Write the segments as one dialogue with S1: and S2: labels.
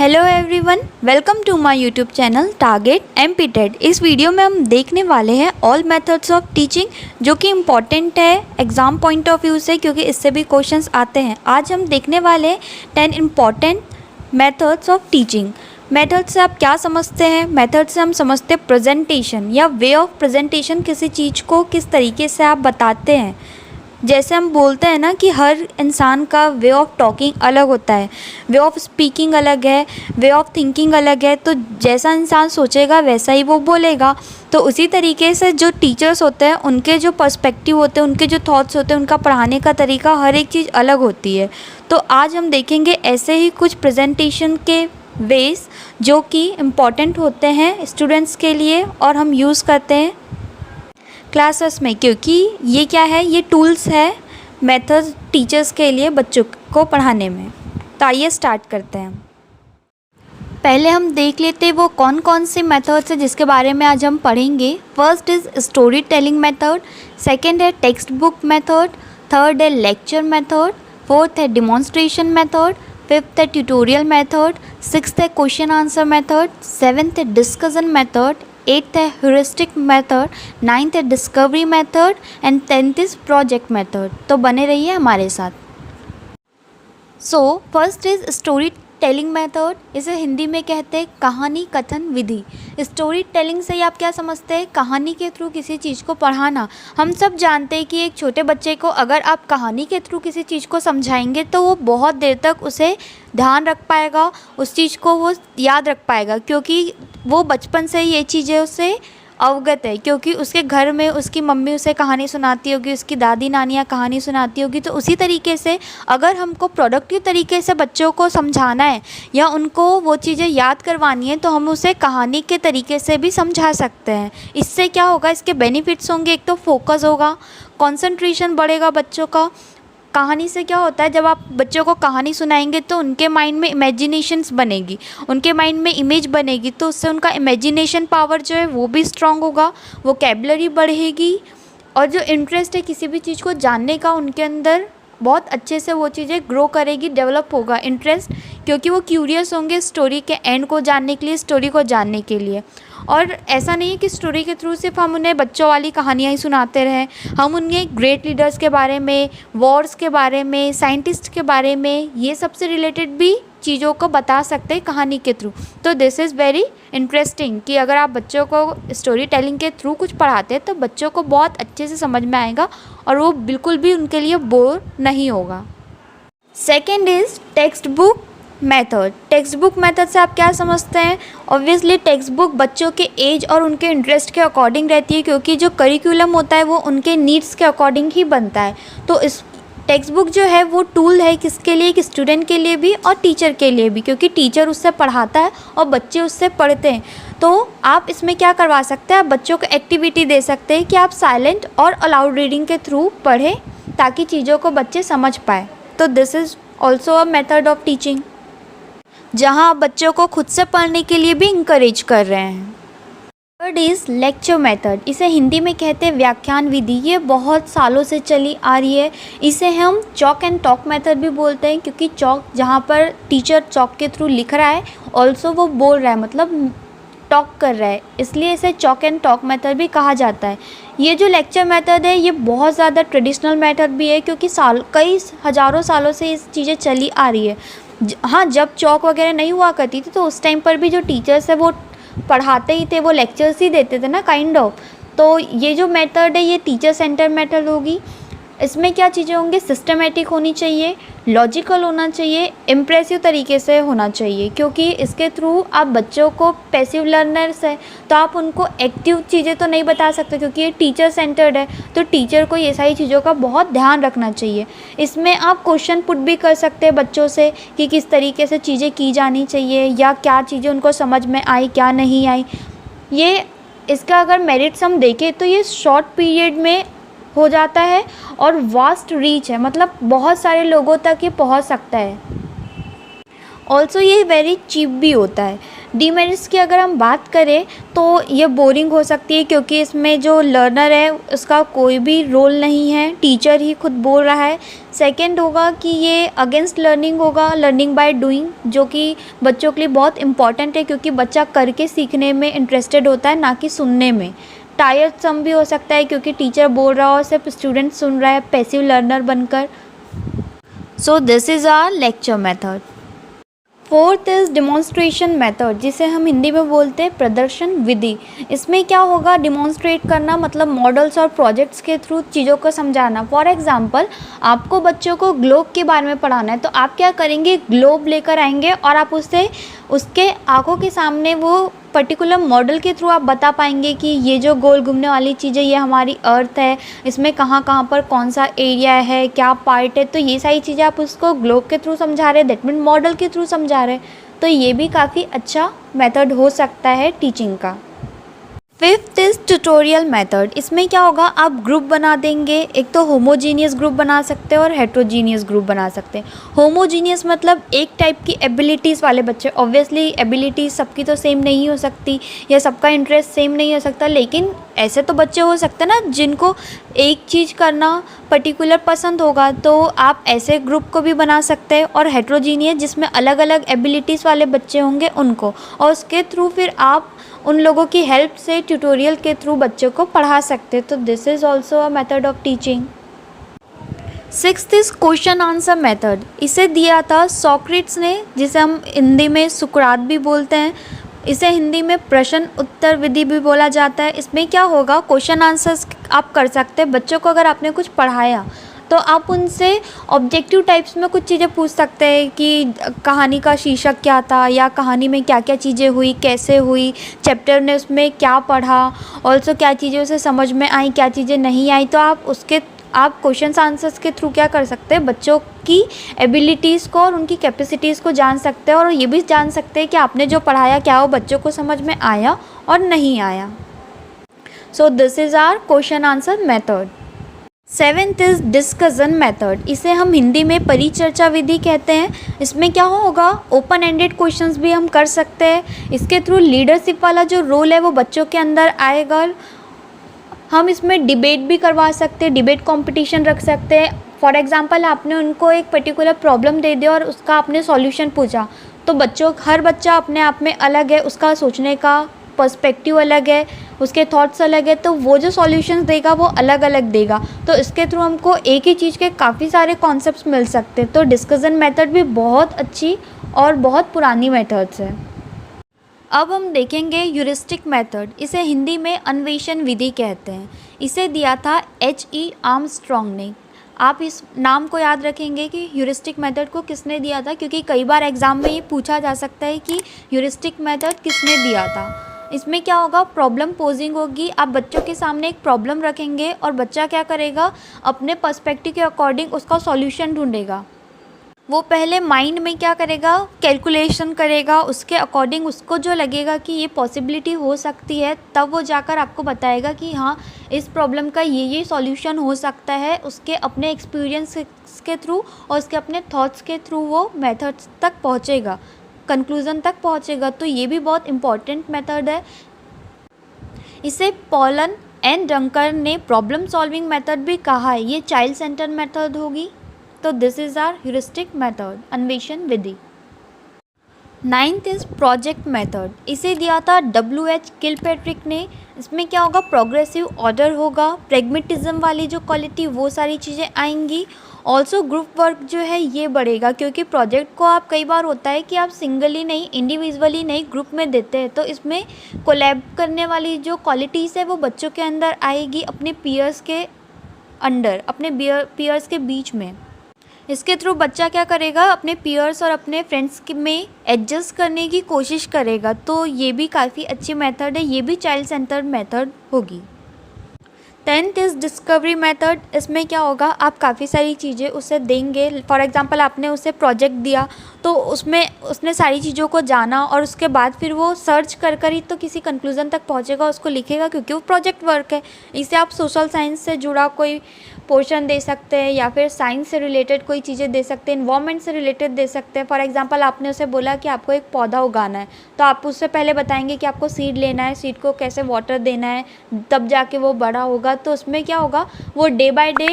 S1: Hello everyone, welcome to my YouTube channel target एमपीटेड। इस video में हम देखने वाले हैं ऑल मेथड्स ऑफ टीचिंग, जो कि इम्पॉर्टेंट है एग्ज़ाम पॉइंट ऑफ व्यू से, क्योंकि इससे भी क्वेश्चंस आते हैं। आज हम देखने वाले हैं 10 important methods of teaching. Method से आप क्या समझते हैं? मेथड से हम समझते हैं प्रेजेंटेशन या वे ऑफ प्रेजेंटेशन, किसी चीज़ को किस तरीके से आप बताते हैं। जैसे हम बोलते हैं ना कि हर इंसान का वे ऑफ टॉकिंग अलग होता है, वे ऑफ स्पीकिंग अलग है, वे ऑफ थिंकिंग अलग है। तो जैसा इंसान सोचेगा वैसा ही वो बोलेगा। तो उसी तरीके से जो टीचर्स होते हैं उनके जो पर्सपेक्टिव होते हैं, उनके जो थॉट्स होते हैं, उनका पढ़ाने का तरीका, हर एक चीज़ अलग होती है। तो आज हम देखेंगे ऐसे ही कुछ प्रेजेंटेशन के वेज जो कि इम्पॉर्टेंट होते हैं स्टूडेंट्स के लिए और हम यूज़ करते हैं क्लासेस में, क्योंकि ये क्या है, ये टूल्स है मेथड्स टीचर्स के लिए बच्चों को पढ़ाने में। तो आइए स्टार्ट करते हैं। पहले हम देख लेते हैं वो कौन कौन से मेथड्स हैं जिसके बारे में आज हम पढ़ेंगे। First is story telling method, second है टेक्स्ट बुक मेथड, थर्ड है लेक्चर मेथड, फोर्थ है डिमॉन्स्ट्रेशन मेथड, फिफ्थ है ट्यूटोरियल मेथड, सिक्स्थ है क्वेश्चन आंसर मेथड, सेवन्थ है डिस्कशन मेथड, एट्थ है ह्यूरिस्टिक मेथड, नाइन्थ है discovery method and 10th is project method. तो बने रहिए हमारे साथ। So first is story telling method, इसे हिंदी में कहते हैं कहानी कथन विधि। स्टोरी टेलिंग से आप क्या समझते हैं? कहानी के थ्रू किसी चीज़ को पढ़ाना। हम सब जानते हैं कि एक छोटे बच्चे को अगर आप कहानी के थ्रू किसी चीज़ को समझाएंगे तो वो बहुत देर तक उसे ध्यान रख पाएगा, उस चीज़ को वो याद रख पाएगा, क्योंकि वो बचपन से ये चीज़ें उससे अवगत है, क्योंकि उसके घर में उसकी मम्मी उसे कहानी सुनाती होगी, उसकी दादी नानियाँ कहानी सुनाती होगी। तो उसी तरीके से अगर हमको प्रोडक्टिव तरीके से बच्चों को समझाना है या उनको वो चीज़ें याद करवानी है तो हम उसे कहानी के तरीके से भी समझा सकते हैं। इससे क्या होगा, इसके बेनिफिट्स होंगे। एक तो फोकस होगा, कंसंट्रेशन बढ़ेगा बच्चों का। कहानी से क्या होता है, जब आप बच्चों को कहानी सुनाएंगे तो उनके माइंड में इमेजिनेशंस बनेगी, उनके माइंड में इमेज बनेगी, तो उससे उनका इमेजिनेशन पावर जो है वो भी स्ट्रांग होगा, वोकैबुलरी बढ़ेगी और जो इंटरेस्ट है किसी भी चीज़ को जानने का उनके अंदर बहुत अच्छे से वो चीज़ें ग्रो करेगी, डेवलप होगा इंटरेस्ट, क्योंकि वो क्यूरियस होंगे स्टोरी के एंड को जानने के लिए, स्टोरी को जानने के लिए। और ऐसा नहीं है कि स्टोरी के थ्रू सिर्फ हम उन्हें बच्चों वाली कहानियाँ ही सुनाते रहें, हम उन्हें ग्रेट लीडर्स के बारे में, वॉर्स के बारे में, साइंटिस्ट के बारे में, ये सबसे रिलेटेड भी चीज़ों को बता सकते हैं कहानी के थ्रू। तो दिस इज़ वेरी इंटरेस्टिंग कि अगर आप बच्चों को स्टोरी टेलिंग के थ्रू कुछ पढ़ाते हैं तो बच्चों को बहुत अच्छे से समझ में आएगा और वो बिल्कुल भी उनके लिए बोर नहीं होगा। Second is text book method. Text book method से आप क्या समझते हैं? ऑब्वियसली टेक्स्ट बुक बच्चों के एज और उनके इंटरेस्ट के अकॉर्डिंग रहती है, क्योंकि जो करिकुलम होता है वो उनके नीड्स के अकॉर्डिंग ही बनता है। तो इस टेक्स्ट बुक जो है वो टूल है किसके लिए? एक स्टूडेंट के लिए भी और टीचर के लिए भी, क्योंकि टीचर उससे पढ़ाता है और बच्चे उससे पढ़ते हैं। तो आप इसमें क्या करवा सकते हैं, आप बच्चों को एक्टिविटी दे सकते हैं कि आप साइलेंट और अलाउड रीडिंग के थ्रू पढ़ें ताकि चीज़ों को बच्चे समझ पाए। तो this is also a method of teaching, जहाँ आप बच्चों को खुद से पढ़ने के लिए भी इंकरेज कर रहे हैं। थर्ड इज़ लेक्चर मेथड, इसे हिंदी में कहते हैं व्याख्यान विधि। ये बहुत सालों से चली आ रही है। इसे हम चॉक एंड टॉक मेथड भी बोलते हैं, क्योंकि चॉक जहाँ पर टीचर चॉक के थ्रू लिख रहा है, ऑल्सो वो बोल रहा है, मतलब टॉक कर रहा है, इसलिए इसे चॉक एंड टॉक मेथड भी कहा जाता है। ये जो लेक्चर मेथड है ये बहुत ज़्यादा ट्रेडिशनल मेथड भी है, क्योंकि कई हज़ारों सालों से ये चीज़ें चली आ रही है। हाँ, जब चॉक वगैरह नहीं हुआ करती थी तो उस टाइम पर भी जो टीचर्स है वो पढ़ाते ही थे, वो लेक्चर्स ही देते थे ना, काइंड ऑफ। तो ये जो मेथड है ये टीचर सेंटर मेथड होगी। इसमें क्या चीज़ें होंगी, सिस्टमेटिक होनी चाहिए, लॉजिकल होना चाहिए, इम्प्रेसिव तरीके से होना चाहिए, क्योंकि इसके थ्रू आप बच्चों को, पैसिव लर्नर्स है तो आप उनको एक्टिव चीज़ें तो नहीं बता सकते, क्योंकि ये टीचर सेंटर्ड है। तो टीचर को ये सारी चीज़ों का बहुत ध्यान रखना चाहिए। इसमें आप क्वेश्चन पुट भी कर सकते हैं बच्चों से कि किस तरीके से चीज़ें की जानी चाहिए या क्या चीज़ें उनको समझ में आई, क्या नहीं आई। ये इसका अगर मेरिट्स हम देखें तो ये शॉर्ट पीरियड में हो जाता है और वास्ट रीच है, मतलब बहुत सारे लोगों तक ये पहुंच सकता है। ऑल्सो ये वेरी चीप भी होता है। डीमेरिट्स की अगर हम बात करें तो ये बोरिंग हो सकती है, क्योंकि इसमें जो लर्नर है उसका कोई भी रोल नहीं है, टीचर ही खुद बोल रहा है। सेकंड होगा कि ये अगेंस्ट लर्निंग होगा, लर्निंग बाय डूइंग, जो कि बच्चों के लिए बहुत इंपॉर्टेंट है, क्योंकि बच्चा करके सीखने में इंटरेस्टेड होता है, ना कि सुनने में। टायर्ड सम भी हो सकता है, क्योंकि टीचर बोल रहा हो सिर्फ स्टूडेंट सुन रहा है पैसिव लर्नर बनकर। So this is our lecture method. Fourth is demonstration method, जिसे हम हिंदी में बोलते हैं प्रदर्शन विधि। इसमें क्या होगा, डिमॉन्स्ट्रेट करना मतलब मॉडल्स और प्रोजेक्ट्स के थ्रू चीज़ों को समझाना। फॉर एग्जांपल, आपको बच्चों को ग्लोब के बारे में पढ़ाना है, तो आप क्या करेंगे, ग्लोब लेकर आएंगे और आप उससे उसके आंखों के सामने वो पर्टिकुलर मॉडल के थ्रू आप बता पाएंगे कि ये जो गोल घूमने वाली चीज़ है ये हमारी अर्थ है, इसमें कहाँ कहाँ पर कौन सा एरिया है, क्या पार्ट है। तो ये सारी चीज़ें आप उसको ग्लोब के थ्रू समझा रहे हैं, दैट मीन मॉडल के थ्रू समझा रहे हैं। तो ये भी काफ़ी अच्छा मेथड हो सकता है टीचिंग का। Fifth is tutorial method. इसमें क्या होगा, आप ग्रुप बना देंगे, एक तो होमोजीनियस ग्रुप बना सकते हैं और हेट्रोजीनियस ग्रुप बना सकते हैं। होमोजीनियस मतलब एक टाइप की एबिलिटीज़ वाले बच्चे। ऑब्वियसली एबिलिटीज़ सबकी तो सेम नहीं हो सकती, या सबका इंटरेस्ट सेम नहीं हो सकता, लेकिन ऐसे तो बच्चे हो सकते हैं ना जिनको एक चीज़ करना पर्टिकुलर पसंद होगा, तो आप ऐसे ग्रुप को भी बना सकते हैं। और हेट्रोजीनियस जिसमें अलग अलग एबिलिटीज़ वाले बच्चे होंगे उनको, और उसके थ्रू फिर आप उन लोगों की हेल्प से ट्यूटोरियल के थ्रू बच्चों को पढ़ा सकते हैं। तो this is also a method of teaching. Sixth is question answer method. इसे दिया था सॉक्रेट्स ने, जिसे हम हिंदी में सुकरात भी बोलते हैं। इसे हिंदी में प्रश्न उत्तर विधि भी बोला जाता है। इसमें क्या होगा, क्वेश्चन आंसर्स आप कर सकते हैं। बच्चों को अगर आपने कुछ पढ़ाया तो आप उनसे ऑब्जेक्टिव टाइप्स में कुछ चीज़ें पूछ सकते हैं कि कहानी का शीर्षक क्या था, या कहानी में क्या क्या चीज़ें हुई, कैसे हुई, चैप्टर ने उसमें क्या पढ़ा, ऑल्सो क्या चीज़ें उसे समझ में आई, क्या चीज़ें नहीं आई। तो आप क्वेश्चन आंसर्स के थ्रू क्या कर सकते हैं, बच्चों की एबिलिटीज़ को और उनकी कैपेसिटीज़ को जान सकते हैं, और ये भी जान सकते हैं कि आपने जो पढ़ाया क्या वो बच्चों को समझ में आया और नहीं आया। So this is our question answer method. Seventh is discussion method. इसे हम हिंदी में परिचर्चा विधि कहते हैं। इसमें क्या होगा, ओपन एंडेड क्वेश्चंस भी हम कर सकते हैं। इसके थ्रू लीडरशिप वाला जो रोल है वो बच्चों के अंदर आएगा। हम इसमें डिबेट भी करवा सकते हैं, डिबेट कंपटीशन रख सकते हैं। फॉर एग्जांपल, आपने उनको एक पर्टिकुलर प्रॉब्लम दे दिया और उसका आपने सॉल्यूशन पूछा, तो हर बच्चा अपने आप में अलग है, उसका सोचने का पर्सपेक्टिव अलग है, उसके थॉट्स अलग है, तो वो जो सॉल्यूशंस देगा वो अलग अलग देगा। तो इसके थ्रू हमको एक ही चीज़ के काफ़ी सारे कॉन्सेप्ट्स मिल सकते हैं। तो डिस्कशन मेथड भी बहुत अच्छी और बहुत पुरानी मेथड्स है। अब हम देखेंगे ह्यूरिस्टिक मेथड। इसे हिंदी में अन्वेषण विधि कहते हैं। इसे दिया था H.E. आर्मस्ट्रॉन्ग ने। आप इस नाम को याद रखेंगे कि ह्यूरिस्टिक मेथड को किसने दिया था, क्योंकि कई बार एग्जाम में ये पूछा जा सकता है कि ह्यूरिस्टिक मेथड किसने दिया था। इसमें क्या होगा, प्रॉब्लम पोजिंग होगी। आप बच्चों के सामने एक प्रॉब्लम रखेंगे और बच्चा क्या करेगा, अपने पर्सपेक्टिव के अकॉर्डिंग उसका सॉल्यूशन ढूंढेगा। वो पहले माइंड में क्या करेगा, कैलकुलेशन करेगा, उसके अकॉर्डिंग उसको जो लगेगा कि ये पॉसिबिलिटी हो सकती है, तब वो जाकर आपको बताएगा कि हाँ इस प्रॉब्लम का ये सॉल्यूशन हो सकता है। उसके अपने एक्सपीरियंस के थ्रू और उसके अपने थॉट्स के थ्रू वो मेथड्स तक पहुँचेगा, कंक्लूज़न तक पहुँचेगा। तो ये भी बहुत इम्पॉर्टेंट मेथड है। इसे पॉलन एंड डंकर ने प्रॉब्लम सॉल्विंग मेथड भी कहा है। ये चाइल्ड सेंटर मेथड होगी। तो this is our heuristic method, अन्वेषण विधि। Ninth is project method. इसे दिया था W.H. किलपैट्रिक ने। इसमें क्या होगा, प्रोग्रेसिव ऑर्डर होगा, प्रेगमेटिज्म वाली जो क्वालिटी वो सारी चीज़ें आएंगी। ऑल्सो ग्रुप वर्क जो है ये बढ़ेगा, क्योंकि प्रोजेक्ट को आप कई बार होता है कि आप सिंगली नहीं, इंडिविजुअली नहीं, ग्रुप में देते हैं। तो इसमें कोलैब करने वाली जो क्वालिटीज़ है वो बच्चों के अंदर आएगी, अपने पीयर्स के अंडर, अपने पीयर्स के बीच में। इसके थ्रू बच्चा क्या करेगा, अपने पीयर्स और अपने फ्रेंड्स में एडजस्ट करने की कोशिश करेगा। तो ये भी काफ़ी अच्छी मेथड है, ये भी चाइल्ड सेंटर्ड मेथड होगी। 10th is discovery method. इसमें क्या होगा, आप काफ़ी सारी चीज़ें उसे देंगे। फॉर एग्जांपल आपने उसे प्रोजेक्ट दिया तो उसमें उसने सारी चीज़ों को जाना और उसके बाद फिर वो सर्च कर ही तो किसी कंक्लूज़न तक पहुंचेगा, उसको लिखेगा, क्योंकि वो प्रोजेक्ट वर्क है। इसे आप सोशल साइंस से जुड़ा कोई पोर्शन दे सकते हैं या फिर साइंस से रिलेटेड कोई चीज़ें दे सकते हैं, इन्वायरमेंट से रिलेटेड दे सकते हैं। फॉर एग्जांपल आपने उसे बोला कि आपको एक पौधा उगाना है, तो आप उससे पहले बताएंगे कि आपको सीड लेना है, सीड को कैसे वाटर देना है, तब जाके वो बड़ा होगा। तो उसमें क्या होगा, वो डे बाय डे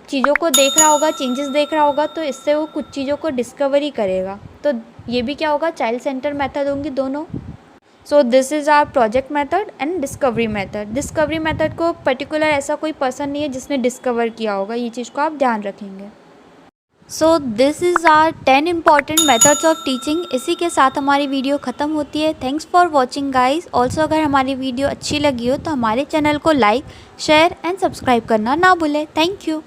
S1: चीज़ों को देख रहा होगा, चेंजेस देख रहा होगा, तो इससे वो कुछ चीज़ों को डिस्कवरी करेगा। तो ये भी क्या होगा, चाइल्ड सेंटर मेथड होंगी दोनों। So this is our project method and discovery method. Discovery method को पर्टिकुलर ऐसा कोई पर्सन नहीं है जिसने डिस्कवर किया होगा, ये चीज़ को आप ध्यान रखेंगे। So this is our 10 important methods of teaching. इसी के साथ हमारी वीडियो ख़त्म होती है। Thanks for watching guys. Also अगर हमारी वीडियो अच्छी लगी हो तो हमारे चैनल को लाइक, शेयर एंड सब्सक्राइब करना ना भूलें। Thank you.